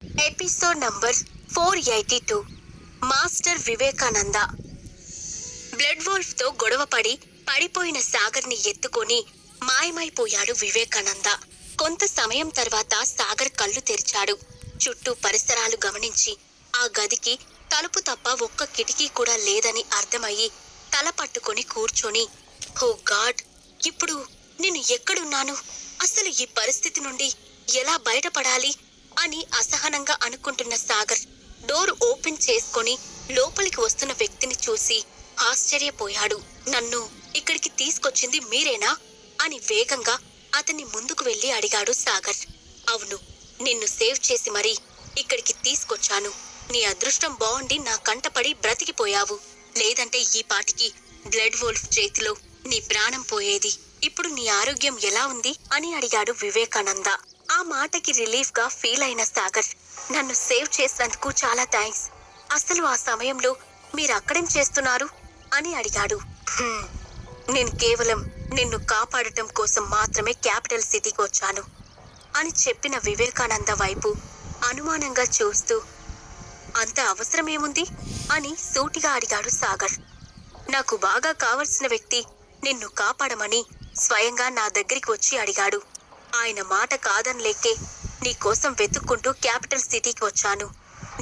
Episode number 482 master Vivekananda. Blood wolf తో గొడవపడి పడిపోయిన సాగర్ ని ఎత్తుకొని మాయమైపోయాడు వివేకానంద. కొంత సమయం తర్వాత సాగర్ కళ్ళు తెరిచాడు. చుట్టూ పరిసరాలు గమనించి ఆ గదికి తలుపు తప్ప ఒక్క కిటికీ కూడా లేదని అర్థమయ్యి తల పట్టుకొని కూర్చొని, ఓ గాడ్, ఇప్పుడు నేను ఎక్కడున్నాను, అసలు ఈ పరిస్థితి నుండి ఎలా బయటపడాలి అని అసహనంగా అనుకుంటున్న సాగర్ డోర్ ఓపెన్ చేసుకొని లోపలికి వస్తున్న వ్యక్తిని చూసి ఆశ్చర్యపోయాడు. నన్ను ఇక్కడికి తీసుకొచ్చింది మీరేనా అని వేగంగా అతన్ని ముందుకు వెళ్లి అడిగాడు సాగర్. అవును, నిన్ను సేవ్ చేసి మరీ ఇక్కడికి తీసుకొచ్చాను. నీ అదృష్టం బాగుండి నా కంటపడి బ్రతికిపోయావు, లేదంటే ఈ పాటికి బ్లడ్ వోల్ఫ్ చేతిలో నీ ప్రాణం పోయేది. ఇప్పుడు నీ ఆరోగ్యం ఎలా ఉంది అని అడిగాడు వివేకానంద. ఆ మాటకి రిలీఫ్ గా ఫీల్ అయిన సాగర్, నన్ను సేవ్ చేసినందుకు చాలా థ్యాంక్స్. అసలు ఆ సమయంలో మీరు అక్కడేం చేస్తున్నారు అని అడిగాడు. నేను కేవలం నిన్ను కాపాడటం కోసం మాత్రమే క్యాపిటల్ సిటీకి వచ్చాను అని చెప్పిన వివేకానంద వైపు అనుమానంగా చూస్తూ, అంత అవసరమేముంది అని సూటిగా అడిగాడు సాగర్. నాకు బాగా కావలసిన వ్యక్తి నిన్ను కాపాడమని స్వయంగా నా దగ్గరికి వచ్చి అడిగాడు. ఆయన మాట కాదనలేకే నీకోసం వెతుక్కుంటూ క్యాపిటల్ సిటీకి వచ్చాను.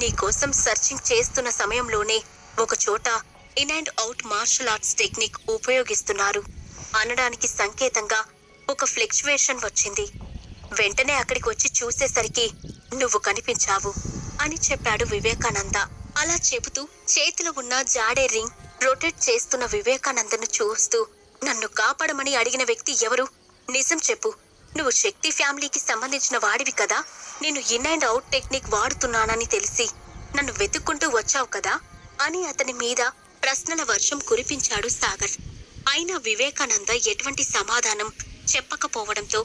నీకోసం సర్చింగ్ చేస్తున్న సమయంలోనే ఒక చోట in and out martial arts technique ఉపయోగిస్తున్నారు అనడానికి సంకేతంగా ఒక ఫ్లక్చువేషన్ వచ్చింది. వెంటనే అక్కడికి వచ్చి చూసేసరికి నువ్వు కనిపించావు అని చెప్పాడు వివేకానంద. అలా చెబుతూ చేతిలో ఉన్న జాడే రింగ్ రొటేట్ చేస్తున్న వివేకానందను చూస్తూ, నన్ను కాపాడమని అడిగిన వ్యక్తి ఎవరు? నిజం చెప్పు. నువ్వు శక్తి ఫ్యామిలీకి సంబంధించిన వాడివి కదా. నేను ఇన్ అండ్ అవుట్ టెక్నిక్ వాడుతున్నానని తెలిసి నన్ను వెతుక్కుంటూ వచ్చావు కదా అని అతని మీద ప్రశ్నల వర్షం కురిపించాడు సాగర్. అయినా వివేకానంద ఎటువంటి సమాధానం చెప్పకపోవడంతో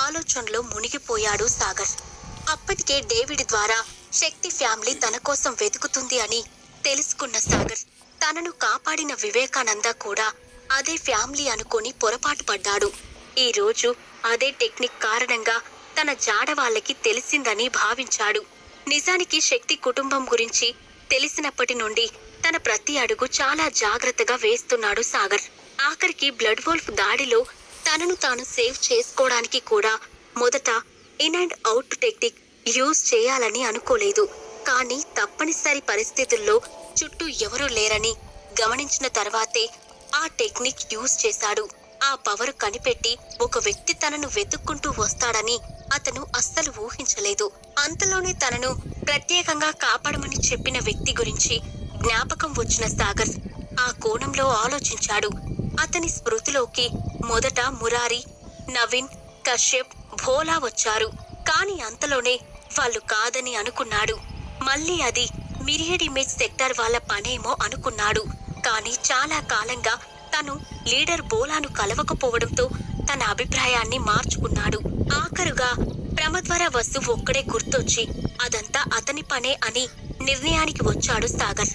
ఆలోచనలో మునిగిపోయాడు సాగర్. అప్పటికే డేవిడ్ ద్వారా శక్తి ఫ్యామిలీ తన కోసం వెతుకుతుంది అని తెలుసుకున్న సాగర్ తనను కాపాడిన వివేకానంద కూడా అదే ఫ్యామిలీ అనుకొని పొరపాటు పడ్డాడు. ఈ రోజు అదే టెక్నిక్ కారణంగా తన జాడ వాళ్ళకి తెలిసిందని భావించాడు. నిజానికి శక్తి కుటుంబం గురించి తెలిసినప్పటి నుండి తన ప్రతి అడుగు చాలా జాగ్రత్తగా వేస్తున్నాడు సాగర్. ఆఖరికి బ్లడ్ వోల్ఫ్ దాడిలో తనను తాను సేవ్ చేసుకోవడానికి కూడా మొదట in and out technique use చేయాలని అనుకోలేదు. కానీ తప్పనిసరి పరిస్థితుల్లో చుట్టూ ఎవరూ లేరని గమనించిన తర్వాతే ఆ టెక్నిక్ యూజ్ చేశాడు. ఆ పవర్ కనిపెట్టి ఒక వ్యక్తి తనను వెతుక్కుంటూ వస్తాడని అతను అస్సలు ఊహించలేదు. అంతలోనే తనను ప్రత్యేకంగా కాపాడమని చెప్పిన వ్యక్తి గురించి జ్ఞాపకం వచ్చిన సాగర్ ఆ కోణంలో ఆలోచించాడు. అతని స్మృతిలోకి మొదట మురారి, నవీన్, కశ్యప్, భోలా వచ్చారు. కాని అంతలోనే వాళ్ళు కాదని అనుకున్నాడు. మళ్ళీ అది మిరియడ్ ఇమేజ్ సెక్టార్ వాళ్ళ పనేమో అనుకున్నాడు. కానీ చాలా కాలంగా తను లీడర్ బోలాను కలవకపోవడంతో తన అభిప్రాయాన్ని మార్చుకున్నాడు. ఆఖరుగా ప్రమద్వర వసు ఒక్కడే గుర్తొచ్చి అదంతా అతని పనే అని నిర్ణయానికి వచ్చాడు సాగర్.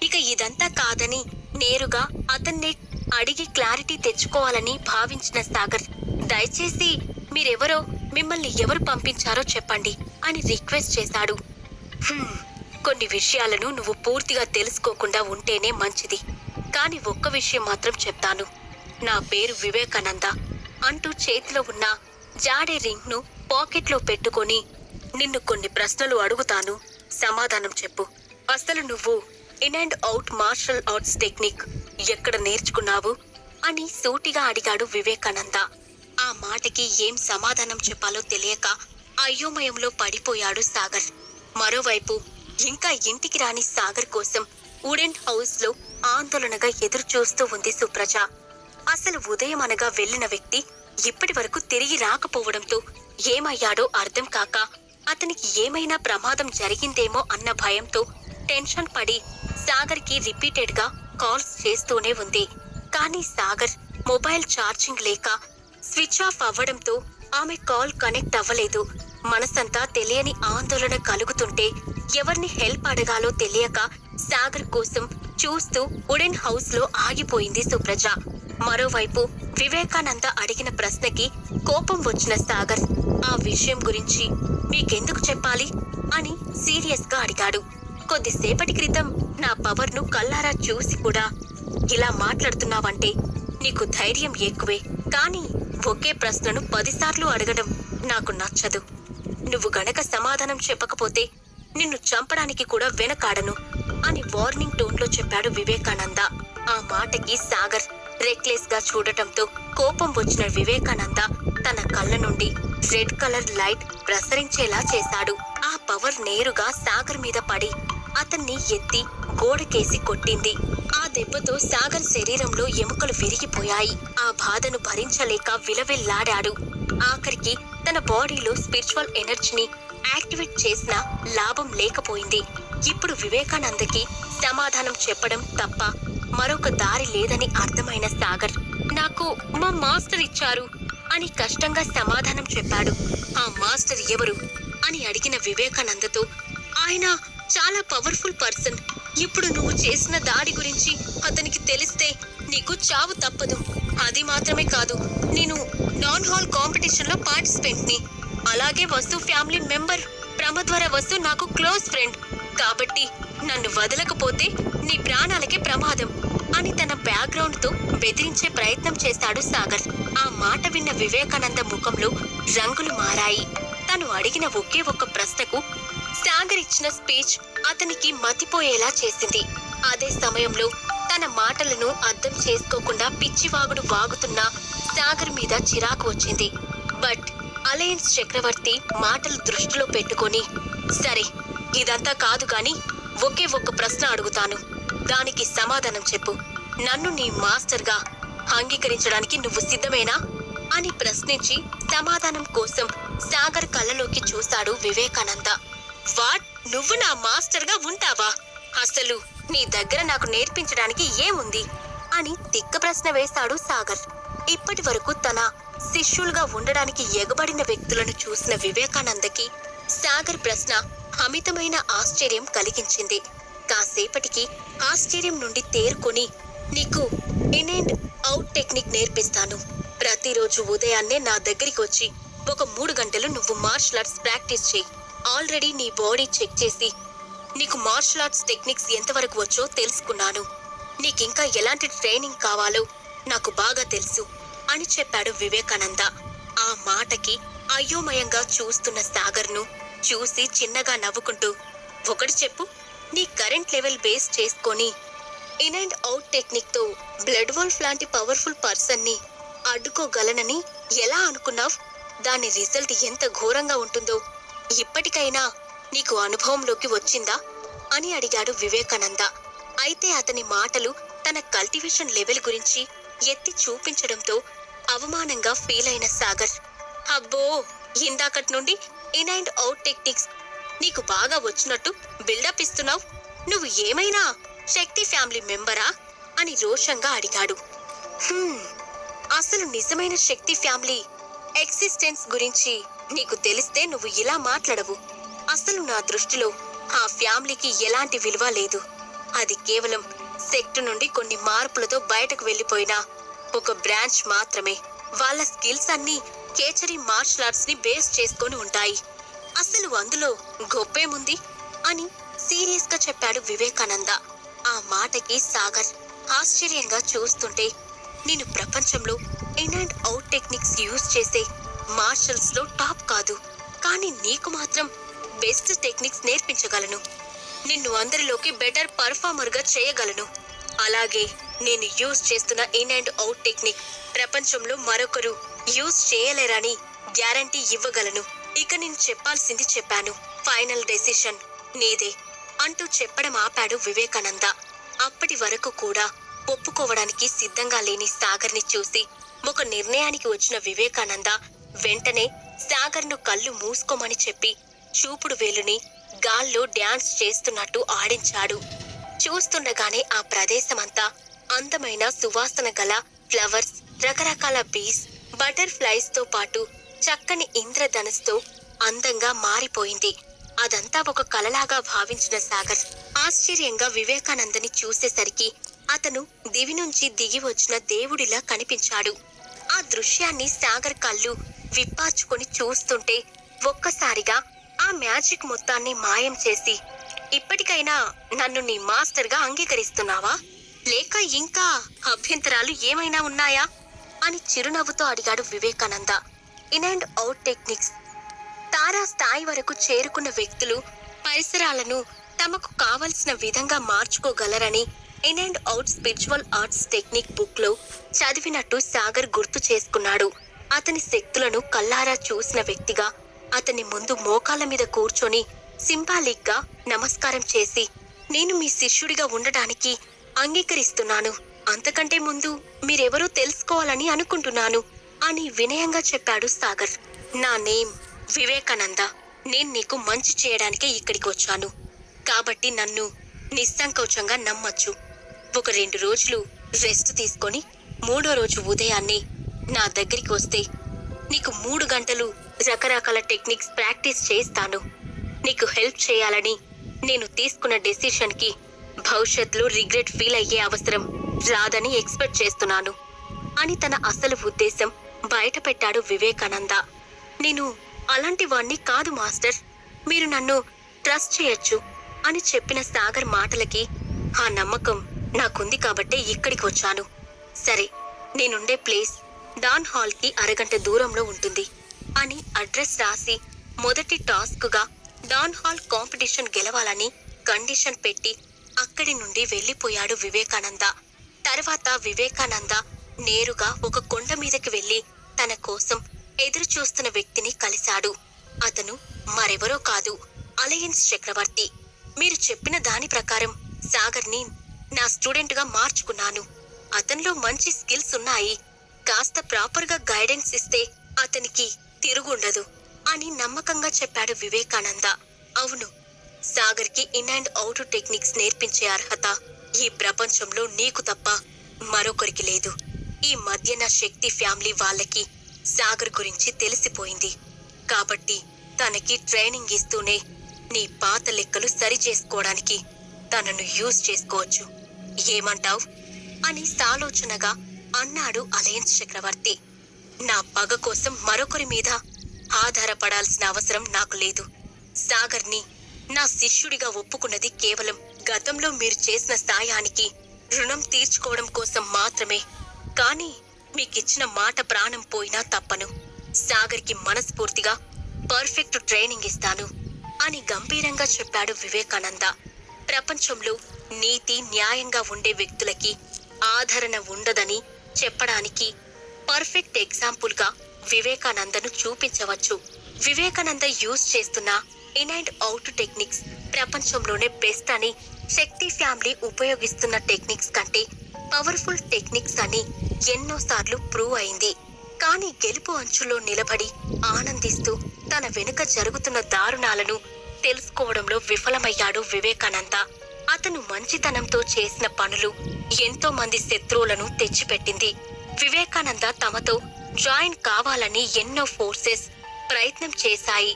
ఇక ఇదంతా కాదని నేరుగా అతన్నే అడిగి క్లారిటీ తెచ్చుకోవాలని భావించిన సాగర్, దయచేసి మీరెవరో, మిమ్మల్ని ఎవరు పంపించారో చెప్పండి అని రిక్వెస్ట్ చేశాడు. కొన్ని విషయాలను నువ్వు పూర్తిగా తెలుసుకోకుండా ఉంటేనే మంచిది. కానీ ఒక్క విషయం మాత్రం చెప్తాను. నా పేరు వివేకానంద అంటూ చేతిలో ఉన్న జాడే రింగ్ ను పాకెట్లో పెట్టుకొని, నిన్ను కొన్ని ప్రశ్నలు అడుగుతాను, సమాధానం చెప్పు. అసలు నువ్వు in and out martial arts technique ఎక్కడ నేర్చుకున్నావు అని సూటిగా అడిగాడు వివేకానంద. ఆ మాటకి ఏం సమాధానం చెప్పాలో తెలియక అయోమయంలో పడిపోయాడు సాగర్. మరోవైపు ఇంకా ఇంటికి రాని సాగర్ కోసం వుడెన్ హౌస్ లో ఆందోళనగా ఎదురు చూస్తూ ఉంది సుప్రజ. అసలు ఉదయం అనగా వెళ్లిన వ్యక్తి ఇప్పటి వరకు తిరిగి రాకపోవడంతో ఏమయ్యాడో అర్థం కాక అతనికి ఏమైనా ప్రమాదం జరిగిందేమో అన్న భయంతో టెన్షన్ పడి సాగర్ కి రిపీటెడ్ గా కాల్స్ చేస్తూనే ఉంది. కానీ సాగర్ మొబైల్ ఛార్జింగ్ లేక స్విచ్ ఆఫ్ అవ్వడంతో ఆమె కాల్ కనెక్ట్ అవ్వలేదు. మనసంతా తెలియని ఆందోళన కలుగుతుంటే ఎవరిని హెల్ప్ అడగాలో తెలియక సాగర్ కోసం చూస్తూ వుడెన్ హౌస్ లో ఆగిపోయింది సుప్రజ. మరోవైపు వివేకానంద అడిగిన ప్రశ్నకి కోపం వచ్చిన సాగర్, ఆ విషయం గురించి మీకెందుకు చెప్పాలి అని అడిగాడు. కొద్దిసేపటి క్రితం నా పవర్ను కళ్ళారా చూసి కూడా ఇలా మాట్లాడుతున్నావంటే నీకు ధైర్యం ఎక్కువే. కానీ ఒకే ప్రశ్నను 10 సార్లు అడగడం నాకు నచ్చదు. నువ్వు గనక సమాధానం చెప్పకపోతే నిన్ను చంపడానికి కూడా వెనకాడను అని వార్నింగ్ టోన్లో చెప్పాడు వివేకానంద. ఆ మాటకి సాగర్ రెక్లెస్ గా చూడటంతో కోపం వచ్చిన వివేకానంద తన కళ్ళ నుండి రెడ్ కలర్ లైట్ ప్రసరించేలా చేశాడు. ఆ పవర్ నేరుగా సాగర్ మీద పడి అతన్ని ఎత్తి గోడకేసి కొట్టింది. ఆ దెబ్బతో సాగర్ శరీరంలో ఎముకలు విరిగిపోయాయి. ఆ బాధను భరించలేక విలవిల్లాడాడు. ఆఖరికి తన బాడీలో స్పిరిచువల్ ఎనర్జీని యాక్టివేట్ చేసినా లాభం లేకపోయింది. ఇప్పుడు వివేకానందకి సమాధానం చెప్పడం తప్ప మరొక దారి లేదని అర్థమైన సాగర్ నాకు మా మాస్టర్ ఇచ్చారు అని కష్టంగా సమాధానం చెప్పాడు. ఆ మాస్టర్ ఎవరు అని అడిగిన వివేకానందతో ఆయన చాలా పవర్ఫుల్ పర్సన్. ఇప్పుడు నువ్వు చేసిన దాడి గురించి అతనికి తెలిస్తే నీకు చావు తప్పదు. అది మాత్రమే కాదు, నేను నాన్ హాల్ కాంపిటీషన్ లో పార్టిసిపెంట్ ని. అలాగే వసు ఫ్యామిలీ మెంబర్ ప్రమద్వర వసు నాకు క్లోజ్ ఫ్రెండ్. కాబట్టి నన్ను వదలకపోతే నీ ప్రాణాలకే ప్రమాదం అని తన బ్యాక్గ్రౌండ్ తో బెదిరించే ప్రయత్నం చేశాడు సాగర్. ఆ మాట విన్న వివేకానంద ముఖంలో రంగులు మారాయి. తను అడిగిన ఒకే ఒక్క ప్రశ్నకు సాగర్ ఇచ్చిన స్పీచ్ అతనికి మతిపోయేలా చేసింది. అదే సమయంలో తన మాటలను అర్థం చేసుకోకుండా పిచ్చివాగుడు వాగుతున్న సాగర్ మీద చిరాకు వచ్చింది. బట్ అలయన్స్ చక్రవర్తి మాటలు దృష్టిలో పెట్టుకొని, సరే ఇదంతా కాదు గాని ఒకే ఒక్క ప్రశ్న అడుగుతాను, దానికి సమాధానం చెప్పు. నన్ను నీ మాస్టర్గా అంగీకరించడానికి నువ్వు సిద్ధమేనా అని ప్రశ్నించి సమాధానం కోసం సాగర్ కళ్ళలోకి చూశాడు వివేకానంద. వాట్, నువ్వు నా మాస్టర్గా ఉంటావా? అసలు నీ దగ్గర నాకు నేర్పించడానికి ఏముంది అని తిక్క ప్రశ్న వేశాడు సాగర్. ఇప్పటి వరకు తన శిష్యులుగా ఉండడానికి ఎగబడిన వ్యక్తులను చూసిన వివేకానందకి సాగర్ ప్రశ్న అమితమైన ఆశ్చర్యం కలిగించింది. కాసేపటికి ఆశ్చర్యం నుండి తేరుకొని, నీకు ఇన్ అండ్ అవుట్ టెక్నిక్ నేర్పిస్తాను. ప్రతిరోజు ఉదయాన్నే నా దగ్గరికి వచ్చి ఒక 3 గంటలు నువ్వు మార్షల్ ఆర్ట్స్ ప్రాక్టీస్ చేయి. ఆల్రెడీ నీ బాడీ చెక్ చేసి నీకు మార్షల్ ఆర్ట్స్ టెక్నిక్స్ ఎంతవరకు వచ్చో తెలుసుకున్నాను. నీకింకా ఎలాంటి ట్రైనింగ్ కావాలో నాకు బాగా తెలుసు అని చెప్పాడు వివేకానంద. ఆ మాటకి అయోమయంగా చూస్తున్న సాగర్ను చూసి చిన్నగా నవ్వుకుంటూ, ఒకటి చెప్పు, నీ కరెంట్ లెవెల్ బేస్ చేసుకొని ఇన్ అండ్ అవుట్ టెక్నిక్ తో బ్లడ్ వోల్ఫ్ లాంటి పవర్ఫుల్ పర్సన్ ని అడ్డుకోగలనని ఎలా అనుకున్నావ్? దాని రిజల్ట్ ఎంత ఘోరంగా ఉంటుందో ఇప్పటికైనా నీకు అనుభవంలోకి వచ్చిందా అని అడిగాడు వివేకానంద. అయితే అతని మాటలు తన కల్టివేషన్ లెవెల్ గురించి ఎత్తి చూపించడంతో అవమానంగా ఫీల్ అయిన సాగర్, అబ్బో, ఇందాకటి నుండి ఇన్ అండ్ అవుట్ టెక్నిక్స్ నీకు బాగా వచ్చినట్టు బిల్డప్ ఇస్తున్నావు. నువ్వు ఏమైనా శక్తి ఫ్యామిలీ మెంబరా అని రోషంగా అడిగాడు. అసలు నిజమైన శక్తి ఫ్యామిలీ ఎగ్జిస్టెన్స్ గురించి నీకు తెలిస్తే నువ్వు ఇలా మాట్లాడవు. అసలు నా దృష్టిలో ఆ ఫ్యామిలీకి ఎలాంటి విలువ లేదు. అది కేవలం సెక్ట్ నుండి కొన్ని మార్పులతో బయటకు వెళ్ళిపోయిన ఒక బ్రాంచ్ మాత్రమే. వాళ్ళ స్కిల్స్ అన్నీ కేచరీ మార్షల్ ఆర్ట్స్ ని బేస్ చేసుకొని ఉంటాయి. అసలు అందులో గొప్పేముంది అని సీరియస్ గా చెప్పాడు వివేకానంద. ఆ మాటకి సాగర్ ఆశ్చర్యంగా చూస్తుంటే, నేను ప్రపంచంలో in and out techniques use చేసే మార్షల్స్ లో టాప్ కాదు, కానీ నీకు మాత్రం బెస్ట్ టెక్నిక్స్ నేర్పించగలను. నిన్ను అందరిలోకి బెటర్ పర్ఫార్మర్ గా చేయగలను. అలాగే నేను యూజ్ చేస్తున్న ఇన్ అండ్ అవుట్ టెక్నిక్ ప్రపంచంలో మరొకరు యూజ్ చేయలేరని గ్యారంటీ ఇవ్వగలను. ఇక నేను చెప్పాల్సింది చెప్పాను. ఫైనల్ డెసిషన్ నీదే అంటూ చెప్పడం ఆపాడు వివేకానంద. అప్పటి వరకు కూడా ఒప్పుకోవడానికి సిద్ధంగా లేని సాగర్ని చూసి ఒక నిర్ణయానికి వచ్చిన వివేకానంద వెంటనే సాగర్ను కళ్ళు మూసుకోమని చెప్పి చూపుడు వేలుని గాల్లో డ్యాన్స్ చేస్తున్నట్టు ఆడించాడు. చూస్తుండగానే ఆ ప్రదేశమంతా అందమైన సువాసన గల ఫ్లవర్స్, రకరకాల బీస్, బటర్ఫ్లైస్ తో పాటు చక్కని ఇంద్రధనుస్తో అందంగా మారిపోయింది. అదంతా ఒక కలలాగా భావించిన సాగర్ ఆశ్చర్యంగా వివేకానందని చూసేసరికి అతను దివి నుంచి దిగి వచ్చిన దేవుడిలా కనిపించాడు. ఆ దృశ్యాన్ని సాగర్ కళ్ళు విప్పార్చుకొని చూస్తుంటే ఒక్కసారిగా ఆ మ్యాజిక్ మొత్తాన్ని మాయం చేసి ఇప్పటికైనా నన్ను నీ మాస్టర్గా అంగీకరిస్తున్నావా, లేక ఇంకా అభ్యంతరాలు ఏమైనా ఉన్నాయా అని చిరునవ్వుతో అడిగాడు Vivekananda. In and out techniques తారా స్థాయి వరకు చేరుకున్న వ్యక్తులు పరిసరాలను తమకు కావలసిన విధంగా మార్చుకోగలరని in and out spiritual arts technique book లో చదివినట్టు సాగర్ గుర్తు చేసుకున్నాడు. అతని శక్తులను కల్లారా చూసిన వ్యక్తిగా అతని ముందు మోకాళ్ళ మీద కూర్చొని సింబాలిక్ గా నమస్కారం చేసి, నేను మీ శిష్యుడిగా ఉండడానికి అంగీకరిస్తున్నాను. అంతకంటే ముందు మీరెవరో తెలుసుకోవాలని అనుకుంటున్నాను అని వినయంగా చెప్పాడు సాగర్. నా నేమ్ వివేకానంద. నేను నీకు మంచి చేయడానికే ఇక్కడికి వచ్చాను. కాబట్టి నన్ను నిస్సంకోచంగా నమ్మొచ్చు. ఒక 2 రోజులు రెస్ట్ తీసుకొని 3వ రోజు ఉదయాన్నే నా దగ్గరికి వస్తే నీకు 3 గంటలు రకరకాల టెక్నిక్స్ ప్రాక్టీస్ చేస్తాను. నీకు హెల్ప్ చేయాలని నేను తీసుకున్న డెసిషన్కి భవిష్యత్తులో రిగ్రెట్ ఫీల్ అయ్యే అవసరం రాదని ఎక్స్పెక్ట్ చేస్తున్నాను అని తన అసలు ఉద్దేశం బయటపెట్టాడు వివేకానంద. నేను అలాంటి వాణ్ణి కాదు మాస్టర్, మీరు నన్ను ట్రస్ట్ చేయొచ్చు అని చెప్పిన సాగర్ మాటలకి, ఆ నమ్మకం నాకుంది కాబట్టే ఇక్కడికి వచ్చాను. సరే, నేనుండే ప్లేస్ డాన్ హాల్కి 1 గంట దూరంలో ఉంటుంది అని అడ్రస్ రాసి మొదటి టాస్క్గా డాన్ హాల్ కాంపిటీషన్ గెలవాలని కండిషన్ పెట్టి అక్కడి నుండి వెళ్ళిపోయాడు వివేకానంద. తర్వాత వివేకానంద నేరుగా ఒక కొండ మీదకి వెళ్లి తన కోసం ఎదురు చూస్తున్న వ్యక్తిని కలిశాడు. అతను మరెవరో కాదు, అలయన్స్ చక్రవర్తి. మీరు చెప్పిన దాని ప్రకారం సాగర్ని నా స్టూడెంట్గా మార్చుకున్నాను. అతనిలో మంచి స్కిల్స్ ఉన్నాయి. కాస్త ప్రాపర్గా గైడెన్స్ ఇస్తే అతనికి తిరుగుండదు అని నమ్మకంగా చెప్పాడు వివేకానంద. అవును, సాగర్కి ఇన్ అండ్ అవుట్ టెక్నిక్స్ నేర్పించే అర్హత ఈ ప్రపంచంలో నీకు తప్ప మరొకరికి లేదు. ఈ మధ్య నా శక్తి ఫ్యామిలీ వాళ్ళకి సాగర్ గురించి తెలిసిపోయింది. కాబట్టి తనకి ట్రైనింగ్ ఇస్తూనే నీ పాత లెక్కలు సరి చేసుకోవడానికి తనను యూజ్ చేసుకోవచ్చు. ఏమంటావ్ అని సాలోచనగా అన్నాడు అలయన్స్ చక్రవర్తి. నా పగ కోసం మరొకరి మీద ఆధారపడాల్సిన అవసరం నాకు లేదు. సాగర్ని నా శిష్యుడిగా ఒప్పుకున్నది కేవలం గతంలో మీరు చేసిన సాయానికి రుణం తీర్చుకోవడం కోసం మాత్రమే. కానీ మీకిచ్చిన మాట ప్రాణం పోయినా తప్పను. సాగర్కి మనస్ఫూర్తిగా పర్ఫెక్ట్ ట్రైనింగ్ ఇస్తాను అని గంభీరంగా చెప్పాడు వివేకానంద. ప్రపంచంలో నీతి న్యాయంగా ఉండే వ్యక్తులకి ఆదరణ ఉండదని చెప్పడానికి పర్ఫెక్ట్ ఎగ్జాంపుల్గా వివేకానందను చూపించవచ్చు. వివేకానంద యూజ్ చేస్తున్న ఇన్ అండ్ అవుట్ టెక్నిక్స్ ప్రపంచంలోనే బెస్ట్ అని, శక్తి ఫ్యామిలీ ఉపయోగిస్తున్న టెక్నిక్స్ కంటే పవర్ఫుల్ టెక్నిక్స్ అని ఎన్నోసార్లు ప్రూవ్ అయింది. కానీ గెలుపు అంచులో నిలబడి ఆనందిస్తూ తన వెనుక జరుగుతున్న దారుణాలను తెలుసుకోవడంలో విఫలమయ్యాడు వివేకానంద. అతను మంచితనంతో చేసిన పనులు ఎంతో మంది శత్రువులను తెచ్చిపెట్టింది. వివేకానంద తమతో జాయిన్ కావాలని ఎన్నో ఫోర్సెస్ ప్రయత్నం చేశాయి.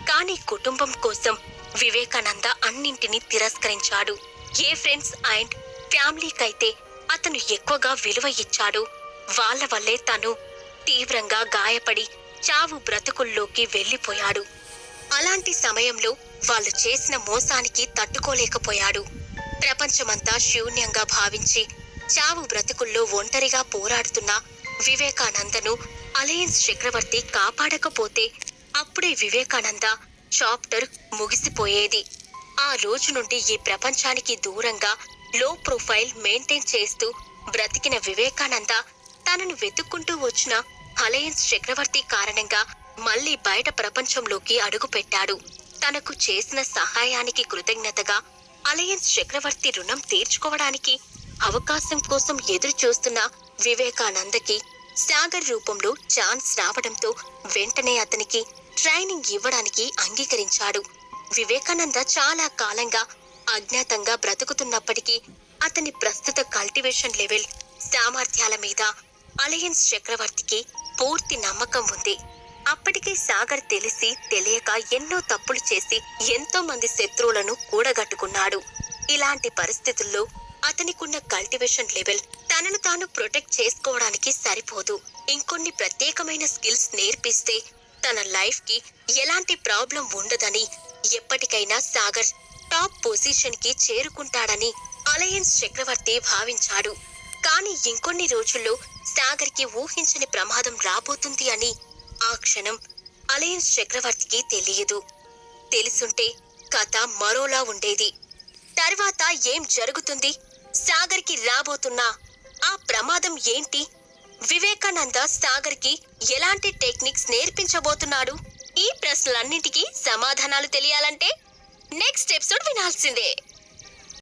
కానీ కుటుంబం కోసం వివేకానంద అన్నింటినీ తిరస్కరించాడు. ఏ ఫ్రెండ్స్ అండ్ ఫ్యామిలీకైతే అతను ఎక్కువగా విలువ ఇచ్చాడు, వాళ్ళ వల్లే తను తీవ్రంగా గాయపడి చావు బ్రతుకుల్లోకి వెళ్ళిపోయాడు. అలాంటి సమయంలో వాళ్ళు చేసిన మోసానికి తట్టుకోలేకపోయాడు. ప్రపంచమంతా శూన్యంగా భావించి చావు బ్రతుకుల్లో ఒంటరిగా పోరాడుతున్న వివేకానందను అలయన్స్ చక్రవర్తి కాపాడకపోతే అప్పుడే వివేకానంద చాప్టర్ ముగిసిపోయేది. ఆ రోజు నుండి ఈ ప్రపంచానికి దూరంగా లో ప్రొఫైల్ మెయింటైన్ చేస్తూ బ్రతికిన వివేకానంద తనను వెతుక్కుంటూ వచ్చిన అలయన్స్ చక్రవర్తి కారణంగా మళ్లీ బయట ప్రపంచంలోకి అడుగుపెట్టాడు. తనకు చేసిన సహాయానికి కృతజ్ఞతగా అలయన్స్ చక్రవర్తి రుణం తీర్చుకోవడానికి అవకాశం కోసం ఎదురు చూస్తున్న వివేకానందకి సాగర్ రూపంలో ఛాన్స్ రావడంతో వెంటనే అతనికి ట్రైనింగ్ ఇవ్వడానికి అంగీకరించాడు. వివేకానంద చాలా కాలంగా అజ్ఞాతంగా బ్రతుకుతున్నప్పటికీ అతని ప్రస్తుత కల్టివేషన్ లెవెల్, సామర్థ్యాల మీద అలయన్స్ చక్రవర్తికి పూర్తి నమ్మకం ఉంది. అప్పటికే సాగర్ తెలిసి తెలియక ఎన్నో తప్పులు చేసి ఎంతో మంది శత్రువులను కూడగట్టుకున్నాడు. ఇలాంటి పరిస్థితుల్లో అతనికున్న కల్టివేషన్ లెవెల్ తనను తాను ప్రొటెక్ట్ చేసుకోవడానికి సరిపోదు. ఇంకొన్ని ప్రత్యేకమైన స్కిల్స్ నేర్పిస్తే తన లైఫ్ కి ఎలాంటి ప్రాబ్లం ఉండదని ఎప్పటికైనా సాగర్ టాప్ పొజిషన్ కి చేరుకుంటాడని అలయన్స్ చక్రవర్తి భావించాడు. కానీ ఇంకొన్ని రోజుల్లో సాగర్ కి ఊహించని ప్రమాదం రాబోతుంది అని ఆ క్షణం అలయన్స్ చక్రవర్తికి తెలియదు. తెలుసుంటే కథ మరోలా ఉండేది. తర్వాత ఏం జరుగుతుంది? సాగర్ కి రాబోతున్న ఆ ప్రమాదం ఏంటి? వివేకానంద సాగర్ కి ఎలాంటి టెక్నిక్స్ నేర్పించబోతున్నాడు? ఈ ప్రశ్నలన్నింటికీ సమాధానాలు తెలియాలంటే నెక్స్ట్ ఎపిసోడ్ వినాల్సిందే.